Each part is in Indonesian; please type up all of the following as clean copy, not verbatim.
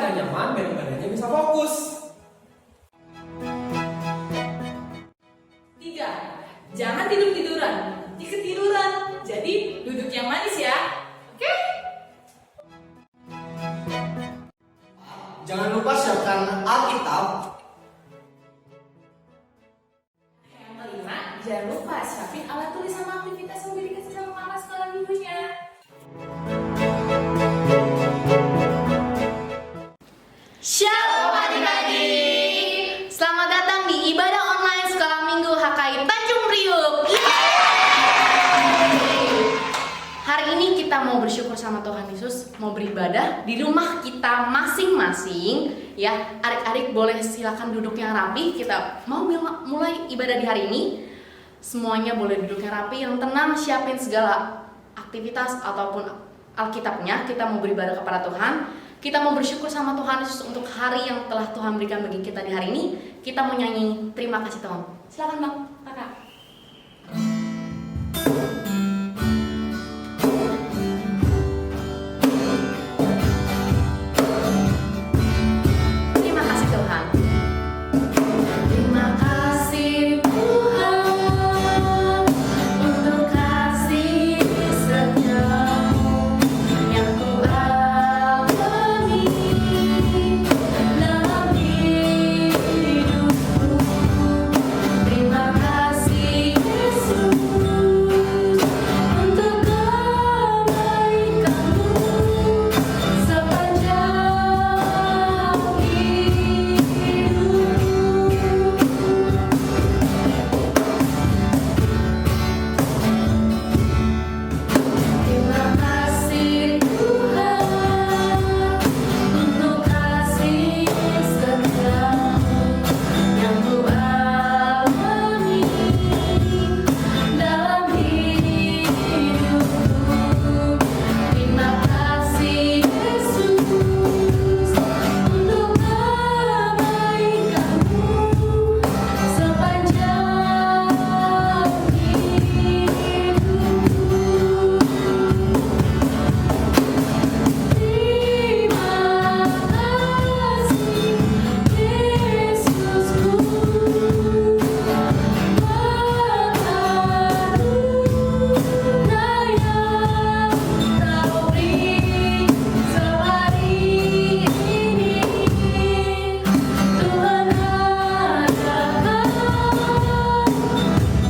agak nyaman biar ibadahnya bisa fokus. 3. Jangan tidur-tiduran. Nanti ketiduran. Jadi duduk yang manis ya. Oke? Jangan lupa siapkan Alkitab. Yang kelima, jangan lupa siapin alat tulis sama aktivitas yang udah dikasih sama mama sekolah minggunya. Shalom adik-adik, selamat datang di ibadah online sekolah minggu HKI Tanjung Priuk. Hari ini kita mau bersyukur sama Tuhan Yesus, mau beribadah di rumah kita masing-masing. Ya, adik-adik boleh silakan duduk yang rapi. Kita mau mulai ibadah di hari ini. Semuanya boleh duduk yang rapi, yang tenang, siapin segala aktivitas ataupun Alkitabnya. Kita mau beribadah kepada Tuhan. Kita mau bersyukur sama Tuhan Yesus untuk hari yang telah Tuhan berikan bagi kita di hari ini. Kita mau nyanyi terima kasih Tuhan. Silakan Bang, Kakak. Terima kasih Tuhan. Terima kasih Tuhan untuk kasih setiamu yang Ku alami dalam hidupku. Terima kasih Yesus untuk kebaikanmu sepanjang hidupku. Terima kasih Tuhan untuk kasih setiamu yang Ku alami dalam hidupku. Terima kasih Yesus untuk kebaikanmu sepanjang hidupku. Terima kasih Yesusku, karena yang Kau beri sehari ini. Tuhan adalah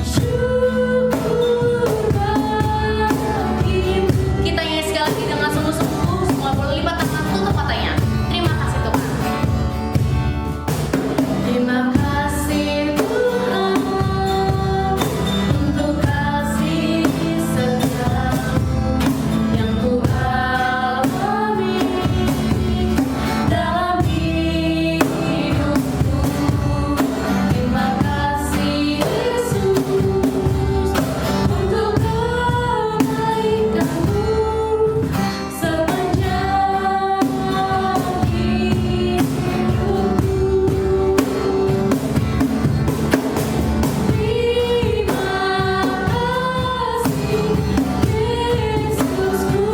syukur bagimu. Kita nyanyi sekali lagi dengan sungguh-sungguh. Semua boleh lipat tangan, tutup matanya. Terima kasih Tuhan. Terima kasih Tuhan untuk kasih setiamu yang Ku alami dalam hidupku. Terima kasih Yesus untuk kebaikanmu sepanjang hidupku. Terima kasih Yesusku,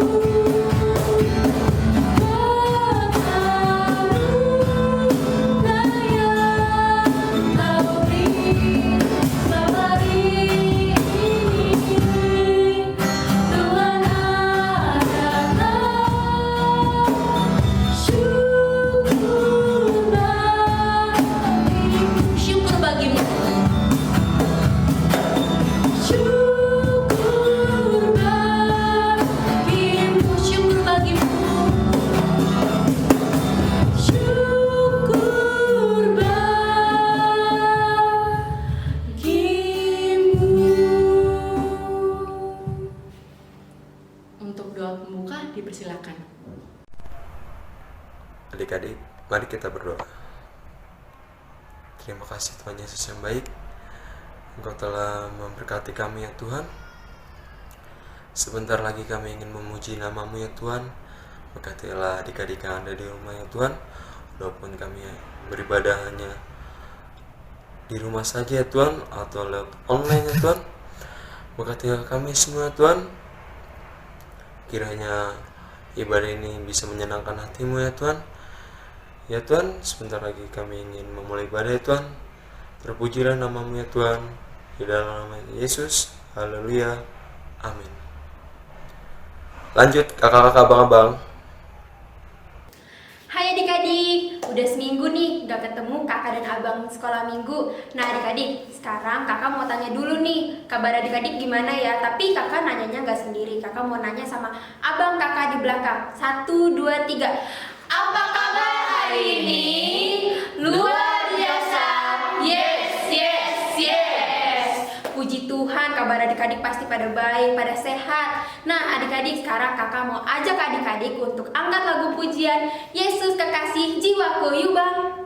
karena yang Kau beri sehari ini. Tuhan adalah syukur bagimu. Syukur bagimu. Syukur bagimu. Syukur bagimu. Syukur bagimu. Untuk doa pembuka dipersilakan. Adik-adik, mari kita berdoa. Terima kasih Tuhan Yesus yang baik. Engkau telah memberkati kami ya Tuhan. Sebentar lagi kami ingin memuji nama-Mu ya Tuhan. Berkatilah adik-adik yang ada di rumah ya Tuhan. Walaupun kami beribadah hanya di rumah saja ya Tuhan, atau lewat online ya Tuhan. Berkatilah kami semua ya Tuhan. Kiranya ibadah ini bisa menyenangkan hati-Mu ya Tuhan. Ya Tuhan, sebentar lagi kami ingin memulai ibadah ya Tuhan. Terpujilah nama-Mu ya Tuhan. Di dalam nama Yesus. Haleluya. Amin. Lanjut kakak-kakak, abang-abang. Hai adik-adik, udah seminggu nih gak ketemu kakak dan abang sekolah minggu. Nah adik-adik, sekarang kakak mau tanya dulu nih, kabar adik-adik gimana ya? Tapi kakak nanyanya gak sendiri, kakak mau nanya sama abang kakak di belakang. 1, 2, 3. Apa kabar hari ini? Luar biasa. Yes, yes, yes. Puji Tuhan, kabar adik-adik pasti pada baik, pada sehat. Nah adik-adik, sekarang kakak mau ajak adik-adik untuk angkat lagu pujian Yesus Kekasih Jiwaku. Yuk bang.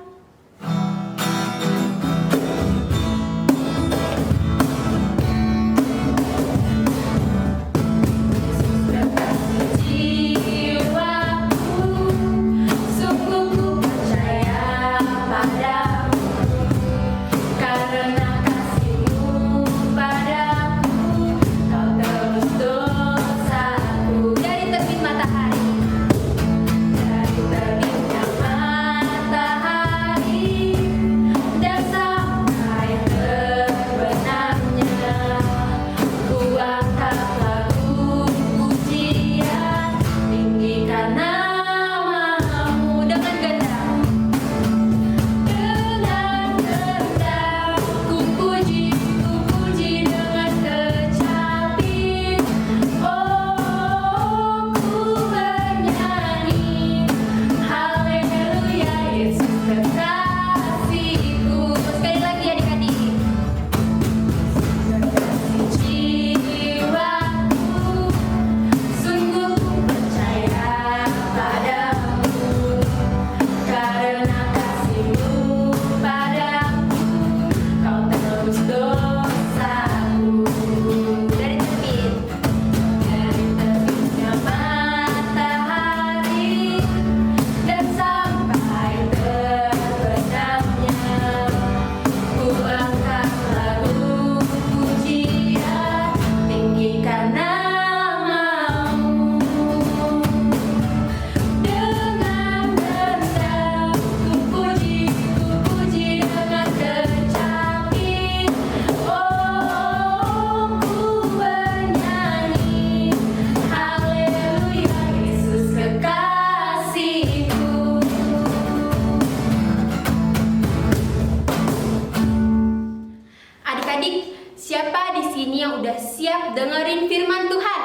Dengerin firman Tuhan.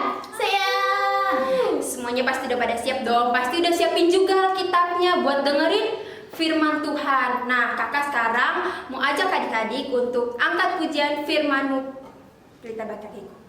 Semuanya pasti udah pada siap dong. Pasti udah siapin juga Alkitabnya buat dengerin firman Tuhan. Nah, kakak sekarang mau ajak adik-adik untuk angkat pujian firman-Mu. Kita baca kayak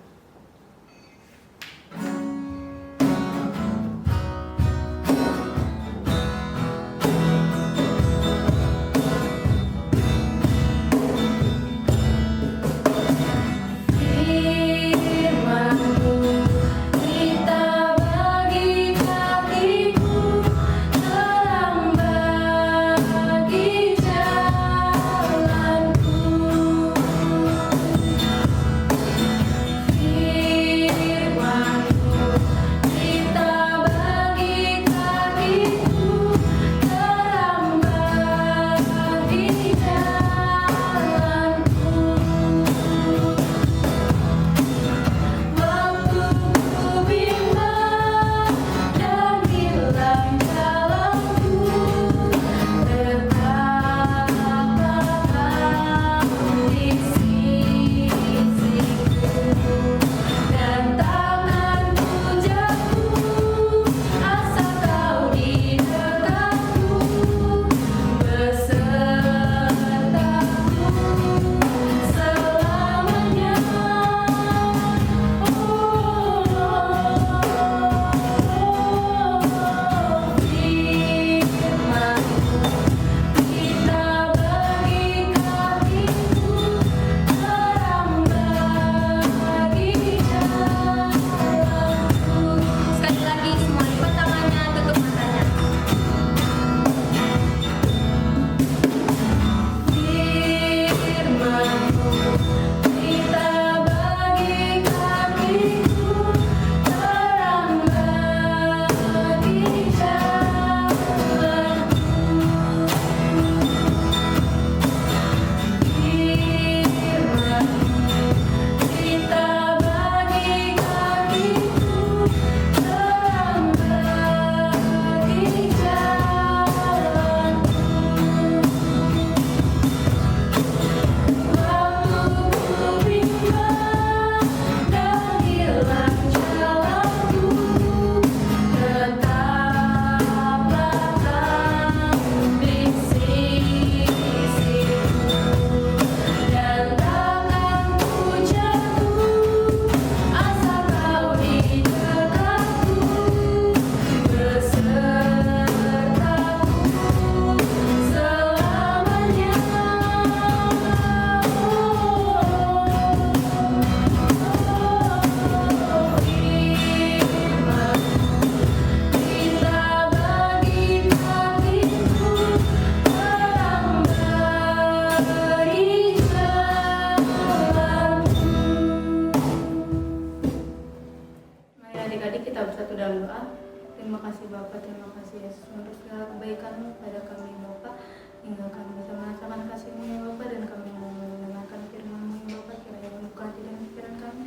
kasih Bapa, terima kasih Yesus untuk segala kebaikan-Mu pada kami Bapa, hingga kami bisa merasakan kasih-Mu ya Bapa, dan kami mau mendengarkan firman-Mu ya Bapa, kiranya membuka hati dan pikiran kami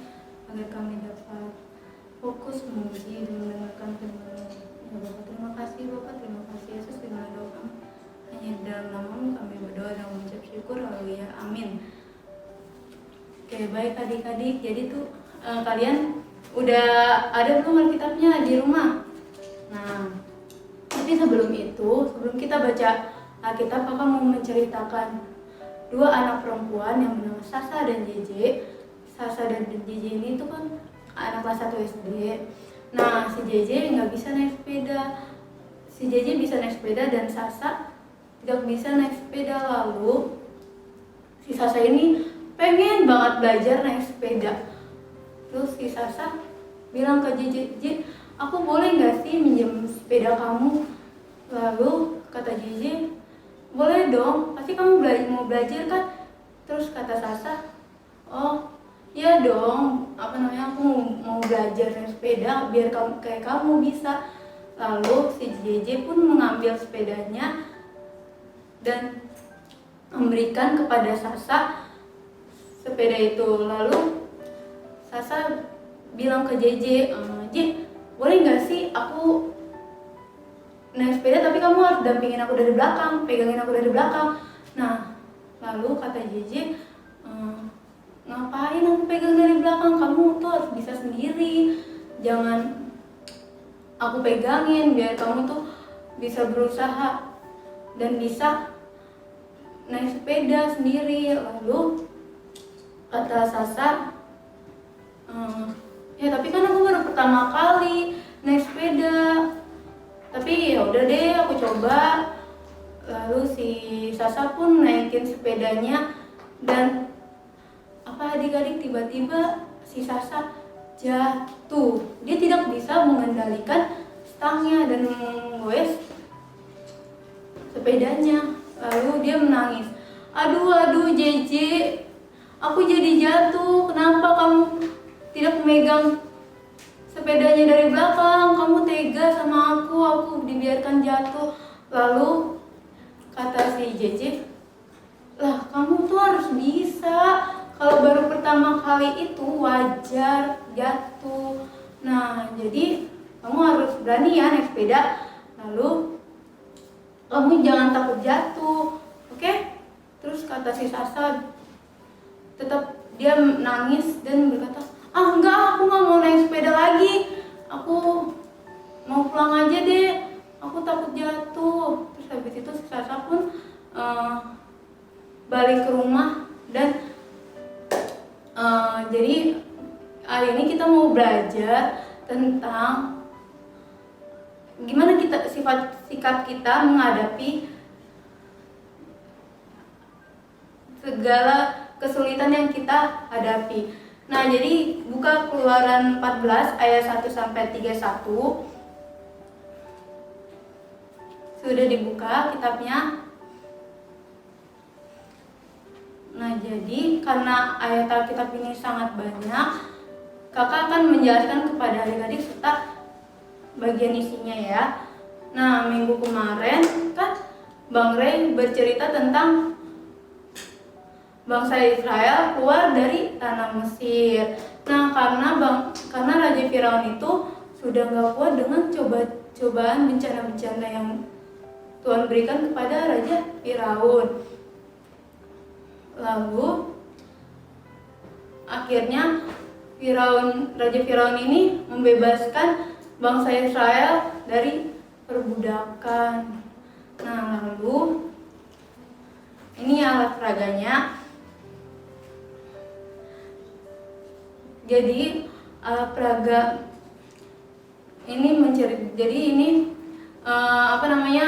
agar kami dapat fokus memuji dan mendengarkan firman-Mu ya Bapa. Terima kasih Bapa, terima kasih Yesus, terima doa kami hanya di dalam nama-Mu kami berdoa dan mengucap syukur, haleluya, amin. Oke, baik adik-adik, jadi tuh kalian udah ada belum Alkitabnya di rumah? Nah, tapi sebelum kita baca Alkitab, kakak mau menceritakan dua anak perempuan yang bernama Sasa dan JJ. Sasa dan JJ ini tuh kan anak kelas 1 SD. Nah, si JJ nggak bisa naik sepeda. Si JJ bisa naik sepeda dan Sasa tidak bisa naik sepeda. Lalu si Sasa ini pengen banget belajar naik sepeda. Terus si Sasa bilang ke JJ, aku boleh nggak sih minjem sepeda kamu? Lalu kata JJ, boleh dong, pasti kamu mau belajar kan? Terus kata Sasa, oh iya dong, aku mau belajar naik sepeda biar kayak kamu bisa. Lalu si JJ pun mengambil sepedanya dan memberikan kepada Sasa sepeda itu. Lalu Sasa bilang ke JJ, boleh nggak sih aku naik sepeda tapi kamu harus dampingin aku dari belakang, pegangin aku dari belakang. Nah, lalu kata JJ, ngapain aku pegang dari belakang, kamu tuh harus bisa sendiri, jangan aku pegangin, biar kamu tuh bisa berusaha dan bisa naik sepeda sendiri. Lalu kata Sasa, ya tapi kan aku baru pertama kali naik sepeda, tapi ya udah deh aku coba. Lalu si Sasa pun naikin sepedanya dan adik-adik, tiba-tiba si Sasa jatuh. Dia tidak bisa mengendalikan stangnya dan menggoes sepedanya. Lalu dia menangis, aduh JJ, aku jadi jatuh, kenapa kamu tidak memegang sepedanya dari belakang, kamu tega sama aku dibiarkan jatuh. Lalu kata si JJ, lah kamu tuh harus bisa, kalau baru pertama kali itu wajar jatuh. Nah, jadi kamu harus berani ya naik sepeda. Lalu kamu jangan takut jatuh, oke? Terus kata si Sasa, tetap dia nangis dan berkata, enggak, aku nggak mau naik sepeda lagi, aku mau pulang aja deh, aku takut jatuh. Terus habis itu si Sasa pun balik ke rumah dan jadi hari ini kita mau belajar tentang gimana sikap kita menghadapi segala kesulitan yang kita hadapi. Nah, jadi buka Keluaran 14 ayat 1 sampai 31. Sudah dibuka kitabnya. Nah, jadi karena ayat Alkitab ini sangat banyak, kakak akan menjelaskan kepada adik-adik serta bagian isinya ya. Nah, minggu kemarin kan Bang Ray bercerita tentang bangsa Israel keluar dari tanah Mesir. Nah, karena Raja Firaun itu sudah gak kuat dengan cobaan bencana-bencana yang Tuhan berikan kepada Raja Firaun. Lalu akhirnya Raja Firaun ini membebaskan bangsa Israel dari perbudakan. Nah, lalu ini alat peraganya. Jadi alat peraga ini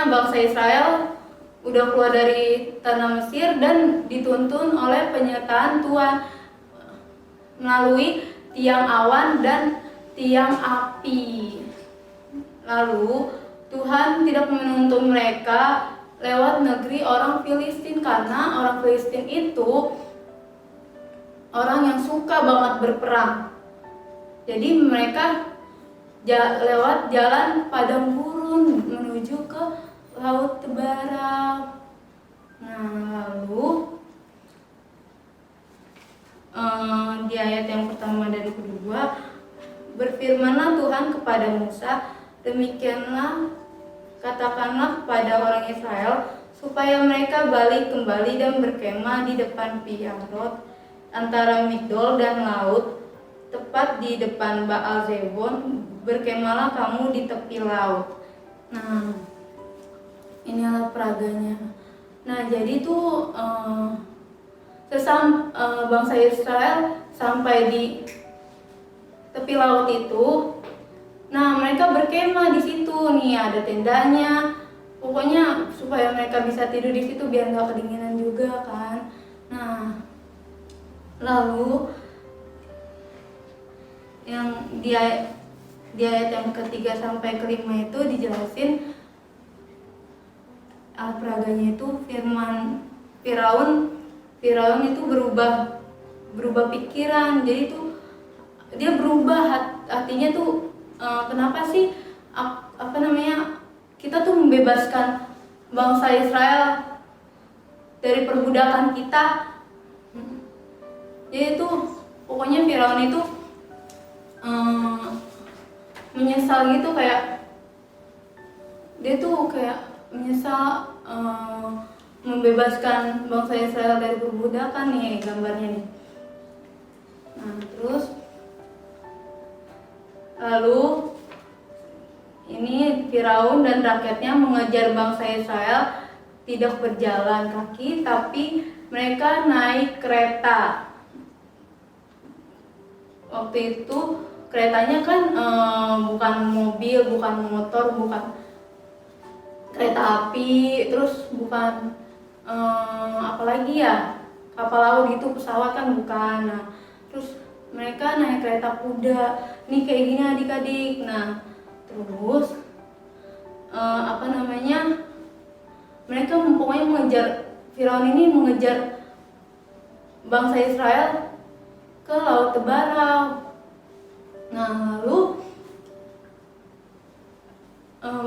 bangsa Israel udah keluar dari tanah Mesir dan dituntun oleh penyertaan Tuhan melalui tiang awan dan tiang api. Lalu Tuhan tidak menuntun mereka lewat negeri orang Filistin, karena orang Filistin itu orang yang suka banget berperang. Jadi mereka lewat jalan padang gurun menuju ke laut Tebara. Nah, lalu di ayat yang pertama dan kedua, berfirmanlah Tuhan kepada Musa, demikianlah katakanlah kepada orang Israel, supaya mereka balik kembali dan berkemah di depan Piyarot, antara Migdol dan laut, tepat di depan Baal Zebon, berkemahlah kamu di tepi laut. Nah, inilah peraganya. Nah, jadi tuh bangsa Israel sampai di tepi laut itu, nah mereka berkemah di situ nih, ada tendanya, pokoknya supaya mereka bisa tidur di situ biar nggak kedinginan juga kan. Nah, lalu yang di ayat yang ketiga sampai kelima itu dijelasin peraganya itu firman Firaun itu berubah pikiran. Jadi tuh dia berubah hatinya tuh, kenapa sih kita tuh membebaskan bangsa Israel dari perbudakan kita. Jadi tuh pokoknya Firaun itu menyesal gitu, kayak dia tuh kayak menyesal membebaskan bangsa Israel dari perbudakan nih gambarnya nih. Nah, terus lalu ini Firaun dan rakyatnya mengejar bangsa Israel tidak berjalan kaki, tapi mereka naik kereta. Waktu itu keretanya kan bukan mobil, bukan motor, bukan kereta api, terus bukan apalagi ya, kapal laut gitu, pesawat kan bukan. Nah, terus mereka naik kereta kuda nih kayak gini adik-adik. Nah, terus mereka pokoknya mengejar, Firaun ini mengejar bangsa Israel ke laut Tebara. Nah, lalu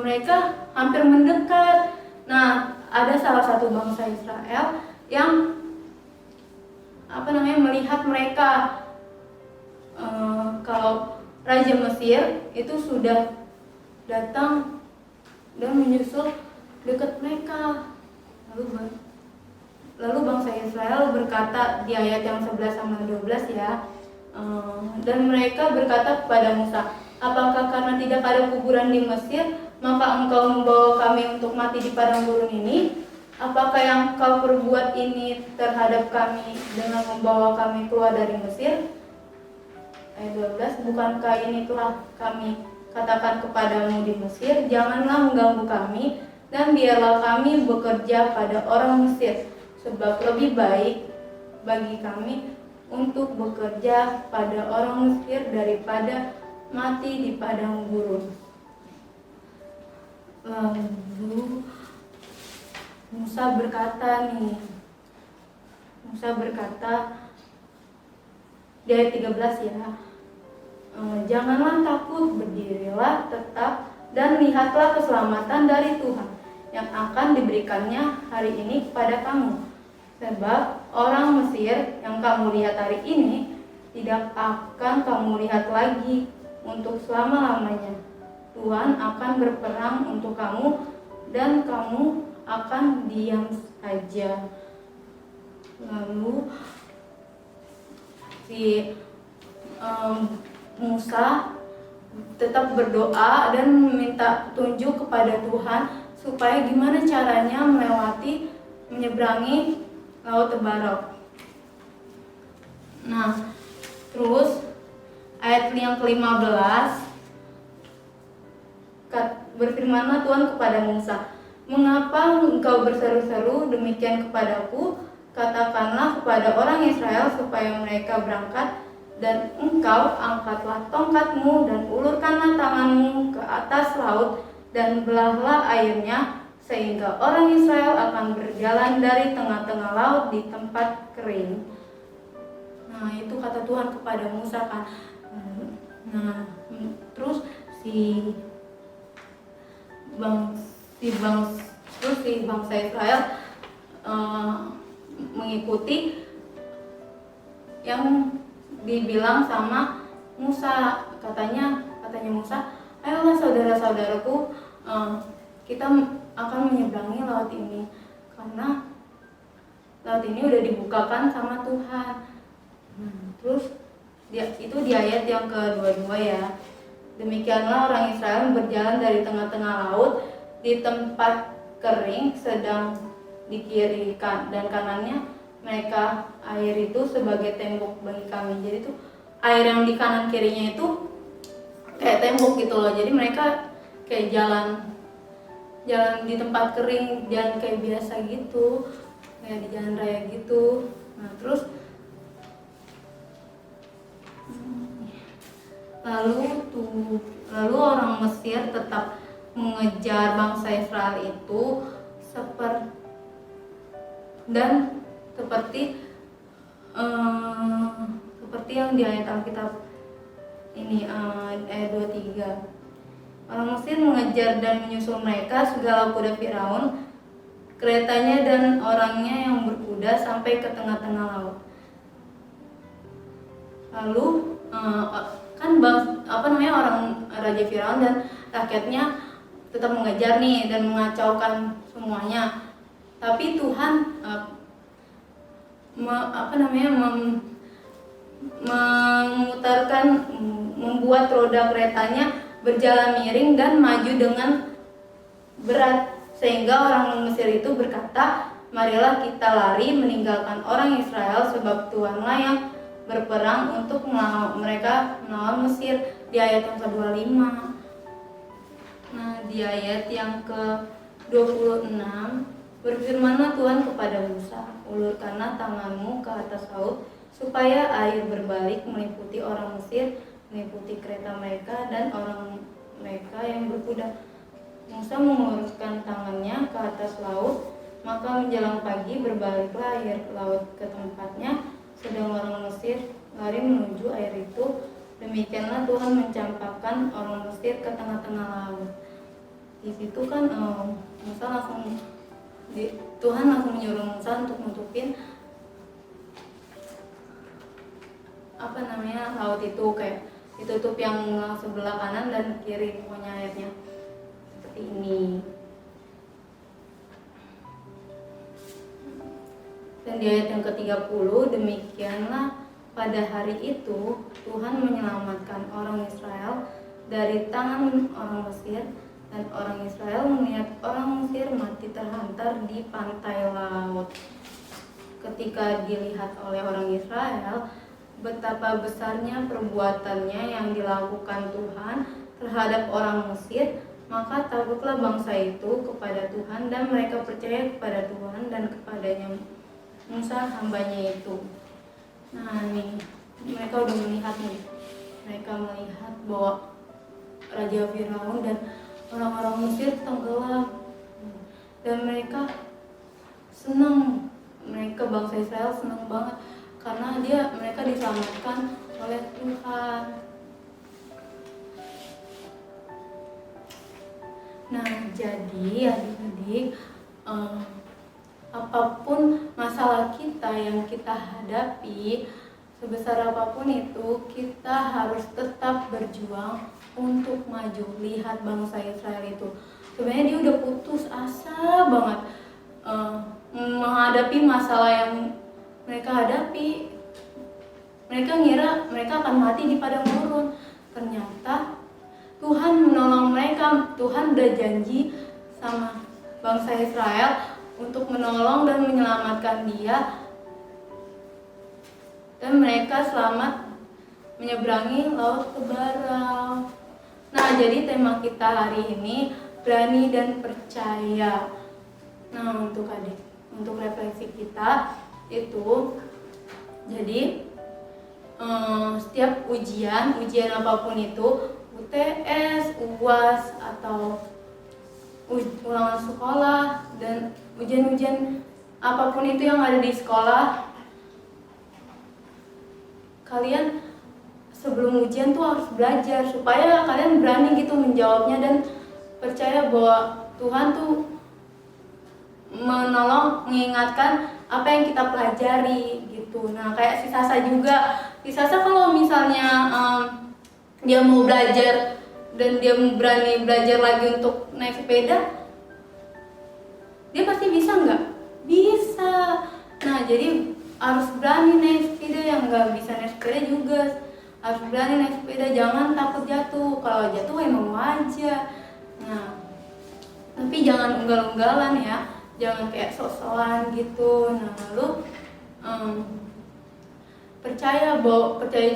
mereka hampir mendekat. Nah, ada salah satu bangsa Israel yang melihat mereka, kalau Raja Mesir itu sudah datang dan menyusul dekat mereka. Lalu bangsa Israel berkata di ayat yang 11 sama 12 ya, dan mereka berkata kepada Musa, apakah karena tidak ada kuburan di Mesir, maka engkau membawa kami untuk mati di padang gurun ini? Apakah yang kau perbuat ini terhadap kami dengan membawa kami keluar dari Mesir? Ayat 12, bukankah ini telah kami katakan kepadamu di Mesir, janganlah mengganggu kami, dan biarlah kami bekerja pada orang Mesir, sebab lebih baik bagi kami untuk bekerja pada orang Mesir daripada mati di padang gurun. Lalu Musa berkata di ayat 13 ya, janganlah takut, berdirilah tetap dan lihatlah keselamatan dari Tuhan yang akan diberikannya hari ini kepada kamu. Sebab orang Mesir yang kamu lihat hari ini tidak akan kamu lihat lagi untuk selama-lamanya. Tuhan akan berperang untuk kamu dan kamu akan diam saja. Lalu si Musa tetap berdoa dan meminta petunjuk kepada Tuhan supaya gimana caranya menyeberangi laut Tebara. Nah, terus ayat yang ke-15, berfirmanlah Tuhan kepada Musa, mengapa engkau berseru-seru demikian kepadaku? Katakanlah kepada orang Israel supaya mereka berangkat, dan engkau angkatlah tongkatmu dan ulurkanlah tanganmu ke atas laut dan belahlah airnya, sehingga orang Israel akan berjalan dari tengah-tengah laut di tempat kering. Nah, itu kata Tuhan kepada Musa kan. Nah, terus si bang si bang terus si bangsa Israel mengikuti yang dibilang sama Musa. Katanya Musa, ayolah saudara-saudaraku, kita akan menyeberangi laut ini karena laut ini udah dibukakan sama Tuhan. Terus itu di ayat yang kedua ya. Demikianlah orang Israel berjalan dari tengah-tengah laut di tempat kering, sedang di kiri dan kanannya mereka air itu sebagai tembok bagi kami. Jadi tuh air yang di kanan kirinya itu kayak tembok gitu loh. Jadi mereka kayak jalan di tempat kering, jalan kayak biasa gitu, kayak di jalan raya gitu. Nah terus lalu orang Mesir tetap mengejar bangsa Israel itu seperti yang di ayat Alkitab ini ayat 23. Orang Mesir mengejar dan menyusul mereka segala kuda Firaun, keretanya dan orangnya yang berkuda sampai ke tengah-tengah laut. Lalu orang Raja Firaun dan rakyatnya tetap mengejar nih dan mengacaukan semuanya. Tapi Tuhan membuat roda keretanya berjalan miring dan maju dengan berat, sehingga orang Mesir itu berkata, marilah kita lari meninggalkan orang Israel, sebab Tuhanlah yang berperang untuk melawan Mesir, di ayat yang ke-25. Nah di ayat yang ke-26, berfirmanlah Tuhan kepada Musa, ulurkanlah tanganmu ke atas laut supaya air berbalik meliputi orang Mesir, meliputi kereta mereka dan orang mereka yang berkuda. Musa mengulurkan tangannya ke atas laut, maka menjelang pagi berbaliklah air laut ke tempatnya, sedang orang Mesir lari menuju air itu. Demikianlah Tuhan mencampakkan orang Mesir ke tengah-tengah laut. Di situ kan Tuhan langsung menyuruh Musa untuk nutupin laut itu, kayak ditutup yang sebelah kanan dan kiri, pokoknya ayatnya seperti ini. Dan di ayat yang ke-30, demikianlah pada hari itu Tuhan menyelamatkan orang Israel dari tangan orang Mesir, dan orang Israel melihat orang Mesir mati terhantar di pantai laut. Ketika dilihat oleh orang Israel betapa besarnya perbuatannya yang dilakukan Tuhan terhadap orang Mesir, maka takutlah bangsa itu kepada Tuhan dan mereka percaya kepada Tuhan dan kepadanya Musa hambanya itu. Nah nih, mereka udah melihat bahwa Raja Firaun dan orang-orang Mesir tenggelam, dan mereka senang, bangsa Israel senang banget karena mereka diselamatkan oleh Tuhan. Nah jadi adik-adik, apapun masalah kita yang kita hadapi, sebesar apapun itu, kita harus tetap berjuang untuk maju. Lihat bangsa Israel itu, sebenarnya dia udah putus asa banget menghadapi masalah yang mereka hadapi. Mereka ngira mereka akan mati di padang gurun. Ternyata Tuhan menolong mereka. Tuhan udah janji sama bangsa Israel untuk menolong dan menyelamatkan dia, dan mereka selamat menyeberangi laut Kebarau. Nah jadi tema kita hari ini berani dan percaya. Nah untuk refleksi kita itu, jadi setiap ujian apapun itu, UTS, UAS atau ulangan sekolah dan ujian-ujian apapun itu yang ada di sekolah, kalian sebelum ujian tuh harus belajar supaya kalian berani gitu menjawabnya dan percaya bahwa Tuhan tuh menolong, mengingatkan apa yang kita pelajari gitu. Nah kayak si Sasa juga, si Sasa kalau misalnya dia mau belajar dan dia berani belajar lagi untuk naik sepeda, dia pasti bisa nggak? Bisa. Nah jadi harus berani naik sepeda, yang nggak bisa naik sepeda juga harus berani naik sepeda, jangan takut jatuh. Kalau jatuh emang aja. Nah tapi jangan unggal-unggalan ya, jangan kayak sok-sokan gitu. Nah lalu percaya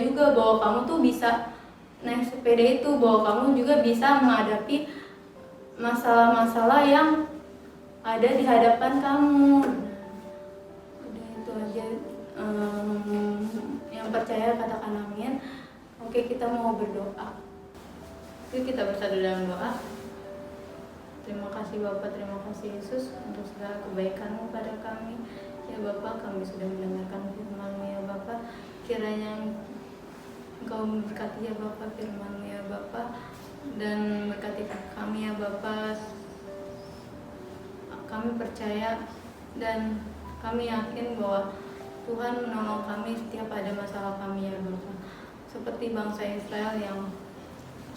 juga bahwa kamu tuh bisa naik sepeda itu, bahwa kamu juga bisa menghadapi masalah-masalah yang ada di hadapan kamu. Nah, udah itu aja. Yang percaya katakan amin. Oke, kita mau berdoa. Yuk kita bersatu dalam doa. Terima kasih Bapak, terima kasih Yesus untuk segala kebaikan-Mu pada kami. Ya Bapak, kami sudah mendengarkan firman-Mu ya Bapak. Kiranya Engkau memberkati ya Bapak firman-Mu ya Bapak, dan berkati kami ya Bapak. Kami percaya dan kami yakin bahwa Tuhan menolong kami setiap ada masalah kami ya Bapak. Seperti bangsa Israel yang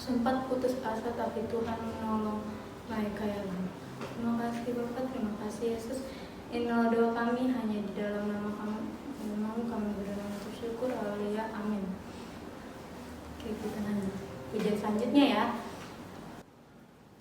sempat putus asa tapi Tuhan menolong mereka ya Bapak. Terima kasih Bapak, terima kasih Yesus. Inilah doa kami hanya di dalam nama kami berdoa untuk syukur. Haleluya, amin. Oke, kita lanjut pujian selanjutnya ya.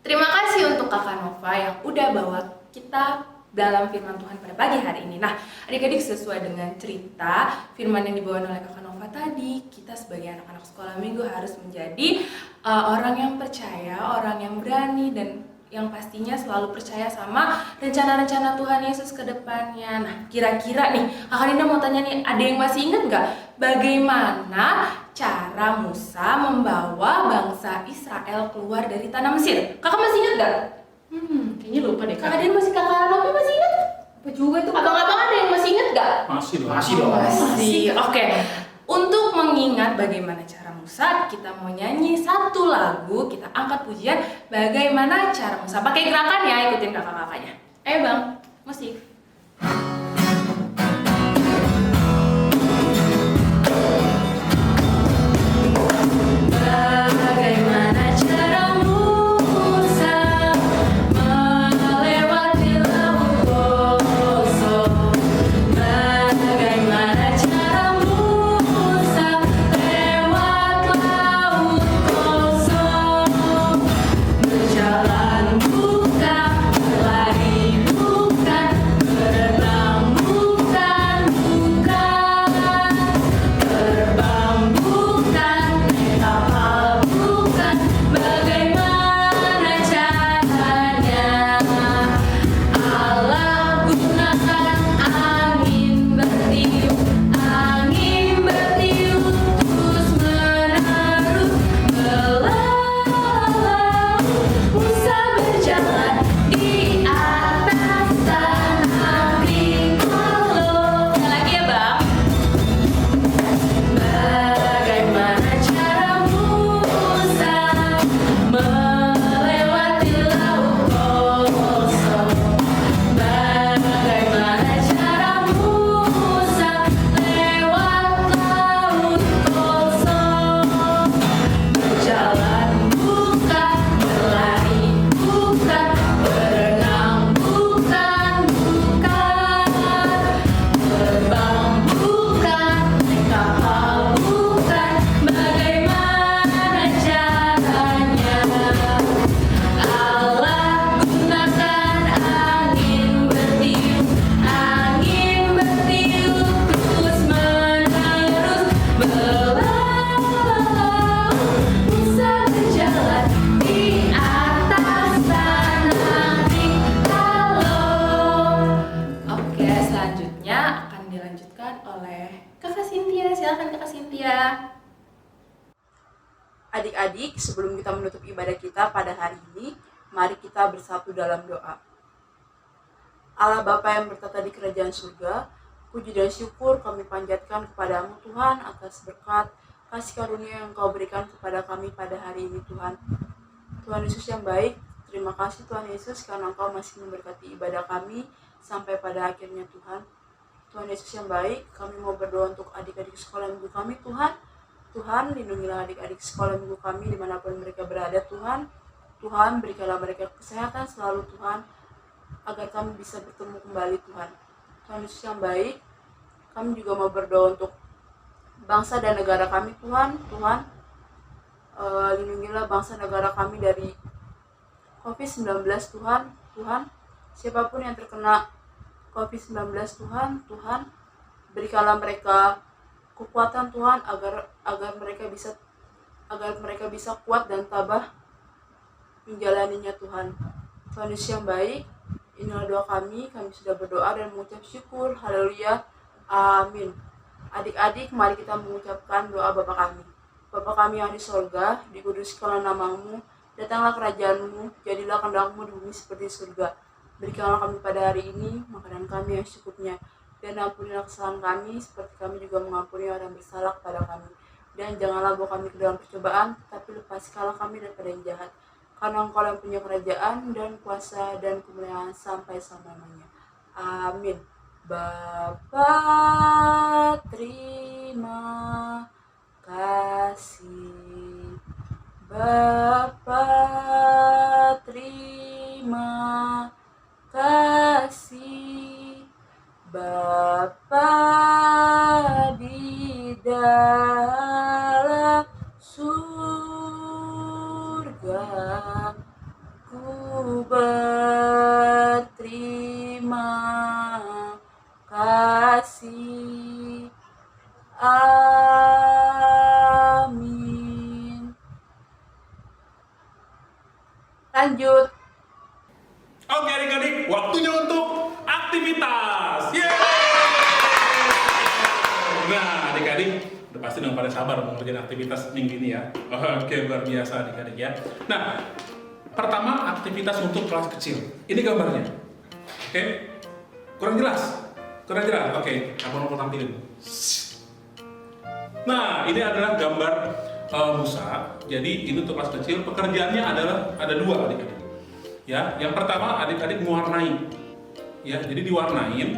Terima kasih untuk Kakak Nova yang udah bawa kita dalam firman Tuhan pada pagi hari ini. Nah, adik-adik, sesuai dengan cerita firman yang dibawa oleh Kakak Nova tadi, kita sebagai anak-anak sekolah minggu harus menjadi orang yang percaya, orang yang berani, dan yang pastinya selalu percaya sama rencana-rencana Tuhan Yesus ke depannya. Nah, kira-kira nih, Kakak Dinda mau tanya nih, ada yang masih ingat nggak bagaimana cara Musa membawa bangsa Israel keluar dari tanah Mesir? Kakak masih ingat nggak? Kayaknya lupa deh Kakak Dinda masih, Kakak Novi masih ingat? Apa juga itu? Abang-abang ada yang masih ingat nggak? Masih dong. Masih. Oke. Untuk mengingat bagaimana cara Musa, kita mau nyanyi satu lagu, kita angkat pujian bagaimana cara Musa. Pakai gerakan ya, ikutin kakak-kakaknya. Ayo Bang, musik. Bagaimana cara Musa melewati laut kosong? Bagaimana cara Musa lewat laut kosong? Berjalan bukan, berlari bukan, berenang bukan, terbang bukan, naik kapal bukan. Bagaimana caranya? Allah gunakan angin bertiup terus menerus melaut. Musa berjalan di atas tanah Bintalo. Lagi ya Bang. Bagaimana cara Musa melewati laut kosong? Bagaimana cara Musa lewat laut kosong? Berjalan bukan, berlari bukan, berenang bukan, terbang bukan, naik kapal bukan. Bagaimana caranya? Allah gunakan angin bertiup terus menerus melaut. Musa berjalan di atas tanah Bintalo. Oke, selanjutnya akan dilanjutkan oleh Kakak Cynthia. Silakan Kakak Cynthia. Adik-adik, sebelum kita menutup ibadah kita pada hari ini, mari kita bersatu dalam doa. Allah Bapa yang bertata di kerajaan surga, puji dan syukur kami panjatkan kepadamu Tuhan atas berkat kasih karunia yang Kau berikan kepada kami pada hari ini Tuhan. Tuhan Yesus yang baik, terima kasih Tuhan Yesus karena Engkau masih memberkati ibadah kami sampai pada akhirnya Tuhan. Tuhan Yesus yang baik, kami mau berdoa untuk adik-adik sekolah minggu kami Tuhan. Tuhan, lindungilah adik-adik sekolah minggu kami dimanapun mereka berada Tuhan. Tuhan, berikanlah mereka kesehatan selalu Tuhan, agar kami bisa bertemu kembali Tuhan. Tuhan Yesus yang baik, kami juga mau berdoa untuk bangsa dan negara kami Tuhan. Tuhan, lindungilah bangsa negara kami dari COVID-19 Tuhan. Tuhan, siapapun yang terkena COVID-19 Tuhan, Tuhan, berikanlah mereka kekuatan Tuhan agar mereka bisa kuat dan tabah menjalaninya Tuhan. Tuhan Yesus yang baik, inilah doa kami sudah berdoa dan mengucap syukur, haleluya, amin. Adik-adik, mari kita mengucapkan doa Bapa kami. Bapa kami yang di sorga, dikuduskanlah namamu, datanglah kerajaanmu, jadilah kehendak-mu di bumi seperti surga. Berikanlah kami pada hari ini makanan kami yang secukupnya, dan ampunilah kesalahan kami, seperti kami juga mengampuni orang bersalah kepada kami. Dan janganlah bawa kami ke dalam percobaan, tetapi lepaskanlah kami daripada yang jahat. Karena Engkau yang punya kerajaan dan kuasa dan kemuliaan sampai selama-lamanya. Amin. Bapa, terima kasih. Bapa, terima kasih. Bapa di dalam surga, ku berterima kasih. Amin. Lanjut. Oke adik-adik, waktunya untuk aktivitas. Yeay! Nah adik-adik, udah pasti dong pada sabar mau ngerjain aktivitas minggu ini ya. Oke, luar biasa adik-adik ya. Nah, pertama aktivitas untuk kelas kecil. Ini gambarnya. Oke, kurang jelas? Kurang jelas? Oke, abang mau tampilin. Nah, ini adalah gambar Musa. Jadi ini untuk kelas kecil. Pekerjaannya adalah ada dua adik-adik. Ya, yang pertama adik-adik mewarnai. Ya, jadi diwarnain.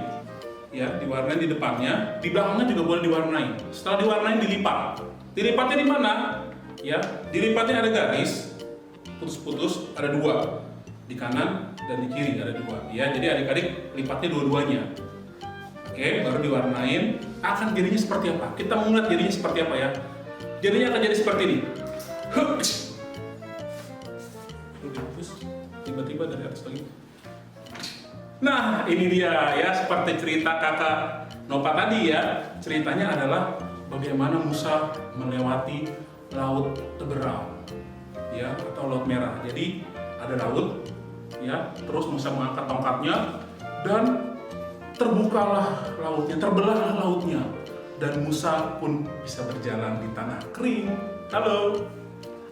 Ya, diwarnai di depannya, di belakangnya juga boleh diwarnai. Setelah diwarnai dilipat. Dilipatnya di mana? Ya, dilipatnya ada garis putus-putus, ada dua. Di kanan dan di kiri ada dua. Ya, jadi adik-adik lipatnya dua-duanya. Oke, baru diwarnain. Akan jadinya seperti apa? Kita mau lihat jadinya seperti apa ya? Jadinya akan jadi seperti ini. Tiba-tiba dari atas lagi. Nah, ini dia ya, seperti cerita kakak Nova tadi ya. Ceritanya adalah bagaimana Musa melewati laut Teberau, ya, atau laut merah. Jadi ada laut, ya, terus Musa mengangkat tongkatnya dan terbukalah lautnya, terbelahlah lautnya, dan Musa pun bisa berjalan di tanah kering. Halo.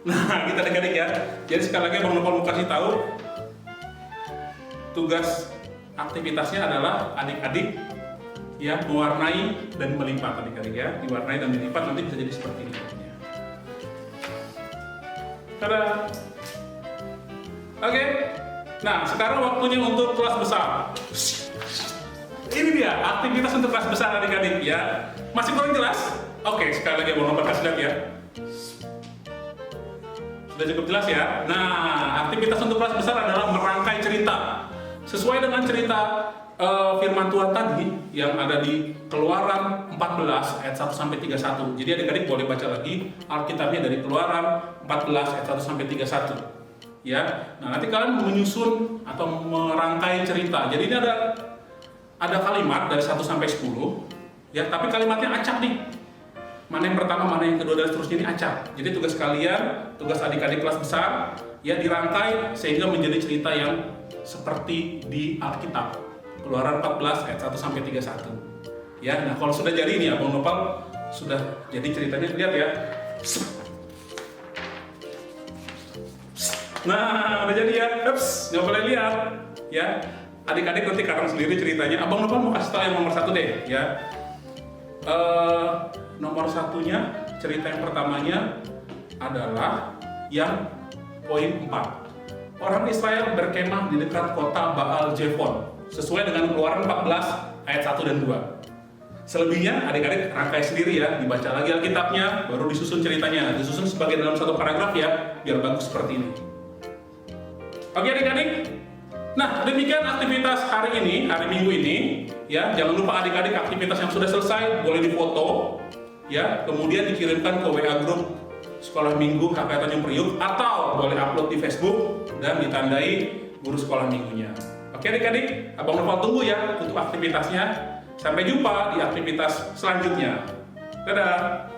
Nah, kita adik-adik ya. Jadi sekali lagi Bang Nopal mau kasih tahu, tugas aktivitasnya adalah adik-adik ya mewarnai dan melipat adik-adik ya, diwarnai dan dilipat nanti bisa jadi seperti ini. Tada. Oke. Nah, sekarang waktunya untuk kelas besar. Ini dia aktivitas untuk kelas besar adik-adik ya. Masih kurang jelas? Oke, sekali lagi Bang Nopal kasih lihat ya. Sudah cukup jelas ya. Nah, aktivitas untuk kelas besar adalah merangkai cerita. Sesuai dengan cerita firman Tuhan tadi yang ada di Keluaran 14 ayat 1 sampai 31. Jadi adik-adik boleh baca lagi Alkitabnya dari Keluaran 14 ayat 1 sampai 31. Ya. Nah, nanti kalian menyusun atau merangkai cerita. Jadi ini ada kalimat dari 1 sampai 10. Ya, tapi kalimatnya acak nih. Mana yang pertama, mana yang kedua dan seterusnya ini acak. Jadi tugas kalian, tugas adik-adik kelas besar ya dirangkai sehingga menjadi cerita yang seperti di Alkitab. Keluaran 14 ayat 1 sampai 31. Ya, nah kalau sudah jadi ini Abang Nopal sudah jadi ceritanya, lihat ya. Nah, udah jadi ya. Ups, nggak boleh lihat. Ya, adik-adik nanti karang sendiri ceritanya. Abang Nopal mau kasih tahu yang nomor 1 deh, ya. Nomor 1-nya cerita yang pertamanya adalah yang poin 4. Orang Israel berkemah di dekat kota Baal Zephon, sesuai dengan Keluaran 14 ayat 1 dan 2. Selebihnya adik-adik rangkai sendiri ya, dibaca lagi Alkitabnya, baru disusun ceritanya. Disusun sebagai dalam satu paragraf ya, biar bagus seperti ini. Oke adik-adik? Nah, demikian aktivitas hari ini, hari Minggu ini. Ya, jangan lupa adik-adik aktivitas yang sudah selesai boleh difoto, ya, kemudian dikirimkan ke WA grup Sekolah Minggu KKR Tanjung Priuk, atau boleh upload di Facebook dan ditandai guru sekolah minggunya. Oke adik-adik, Abang Noval tunggu ya untuk aktivitasnya. Sampai jumpa di aktivitas selanjutnya. Dadah!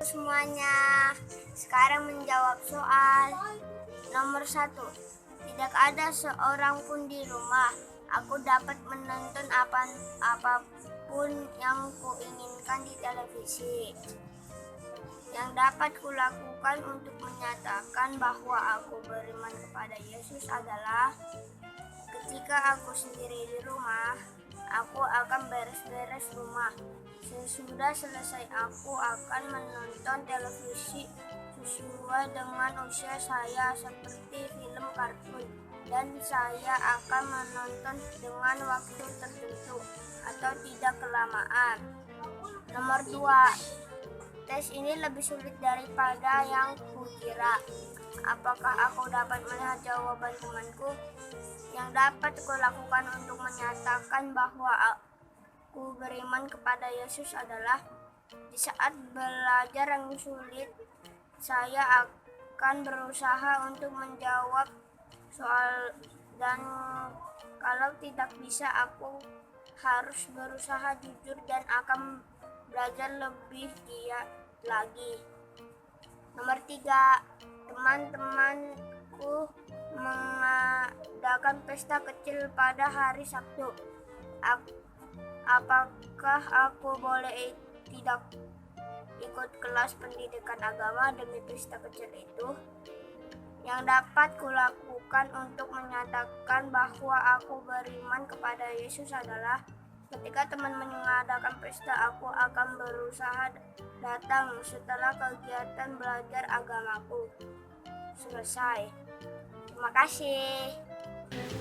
Semuanya, sekarang menjawab soal nomor 1. Tidak ada seorang pun di rumah. Aku dapat menonton apapun yang kuinginkan di televisi. Yang dapat kulakukan untuk menyatakan bahwa aku beriman kepada Yesus adalah ketika aku sendiri di rumah, aku akan beres-beres rumah. Sesudah selesai, aku akan menonton televisi sesuai dengan usia saya, seperti film kartun, dan saya akan menonton dengan waktu tertentu atau tidak kelamaan. Nomor 2. Tes ini lebih sulit daripada yang kukira. Apakah aku dapat melihat jawaban temanku? Yang dapat kulakukan untuk menyatakan bahwa aku beriman kepada Yesus adalah di saat belajar yang sulit, saya akan berusaha untuk menjawab soal, dan kalau tidak bisa, aku harus berusaha jujur dan akan belajar lebih giat lagi. Nomor 3, teman-temanku mengadakan pesta kecil pada hari Sabtu. Apakah aku boleh tidak ikut kelas pendidikan agama demi pesta kecil itu? Yang dapat kulakukan untuk menyatakan bahwa aku beriman kepada Yesus adalah ketika teman mengadakan pesta, aku akan berusaha datang setelah kegiatan belajar agamaku selesai. Terima kasih.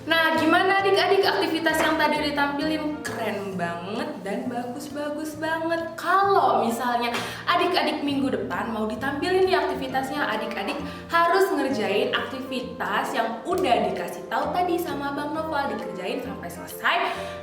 Nah, gimana adik-adik aktivitas yang tadi ditampilin? Keren banget dan bagus-bagus banget. Kalau misalnya adik-adik minggu depan mau ditampilin di aktivitasnya, adik-adik harus ngerjain aktivitas yang udah dikasih tahu tadi sama Bang Noval, dikerjain sampai selesai.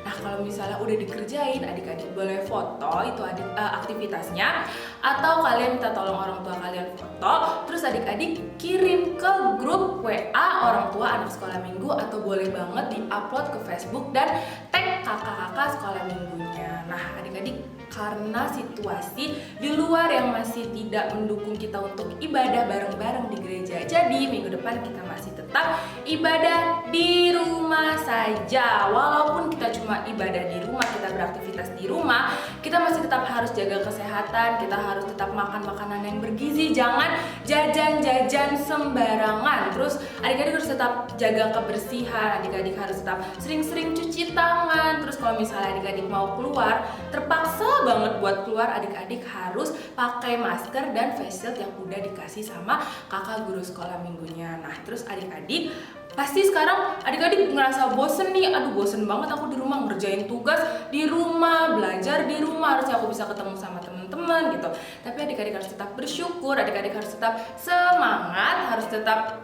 Nah, kalau misalnya udah dikerjain, adik-adik boleh foto itu aktivitasnya, atau kalian minta tolong orang tua kalian foto, terus adik-adik kirim ke grup WA orang tua anak sekolah minggu, atau boleh banget di-upload ke Facebook dan tag kakak-kakak sekolah minggunya. Nah, adik-adik karena situasi di luar yang masih tidak mendukung kita untuk ibadah bareng-bareng di gereja. Jadi minggu depan kita masih tetap ibadah di rumah saja. Walaupun kita cuma ibadah di rumah, kita beraktivitas di rumah, kita masih tetap harus jaga kesehatan, kita harus tetap makan makanan yang bergizi, jangan jajan-jajan sembarangan. Terus adik-adik harus tetap jaga kebersihan, adik-adik harus tetap sering-sering cuci tangan. Terus kalau misalnya adik-adik mau keluar, terpaksa banget buat keluar, adik-adik harus pakai masker dan face shield yang udah dikasih sama kakak guru sekolah minggunya. Nah, terus adik-adik pasti sekarang adik-adik ngerasa bosen nih, aduh bosen banget aku di rumah, ngerjain tugas di rumah, belajar di rumah, harusnya aku bisa ketemu sama teman-teman gitu. Tapi adik-adik harus tetap bersyukur, adik-adik harus tetap semangat, harus tetap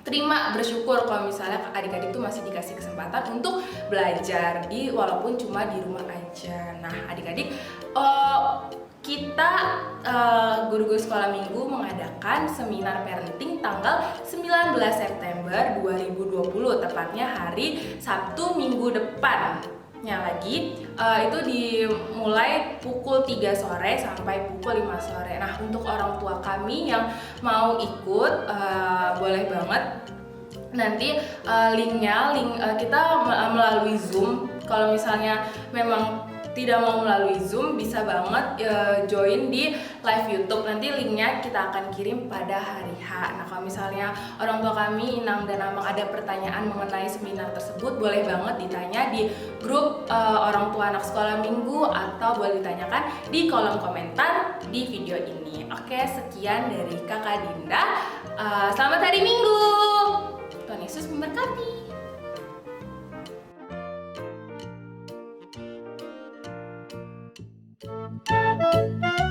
terima, bersyukur kalau misalnya adik-adik tuh masih dikasih kesempatan untuk belajar walaupun cuma di rumah aja. Nah, adik-adik kita guru-guru sekolah minggu mengadakan seminar parenting tanggal 19 September 2020, tepatnya hari Sabtu minggu depannya lagi. Itu dimulai pukul 3 sore sampai pukul 5 sore. Nah, untuk orang tua kami yang mau ikut boleh banget. Nanti link kita melalui Zoom. Kalau misalnya memang tidak mau melalui Zoom, bisa banget join di live YouTube. Nanti linknya kita akan kirim pada hari H. Nah, kalau misalnya orang tua kami, Inang dan Amang, ada pertanyaan mengenai seminar tersebut, boleh banget ditanya di grup orang tua anak sekolah minggu, atau boleh ditanyakan di kolom komentar di video ini. Oke, sekian dari Kakak Dinda. Selamat hari Minggu. Tuhan Yesus memberkati. Thank you.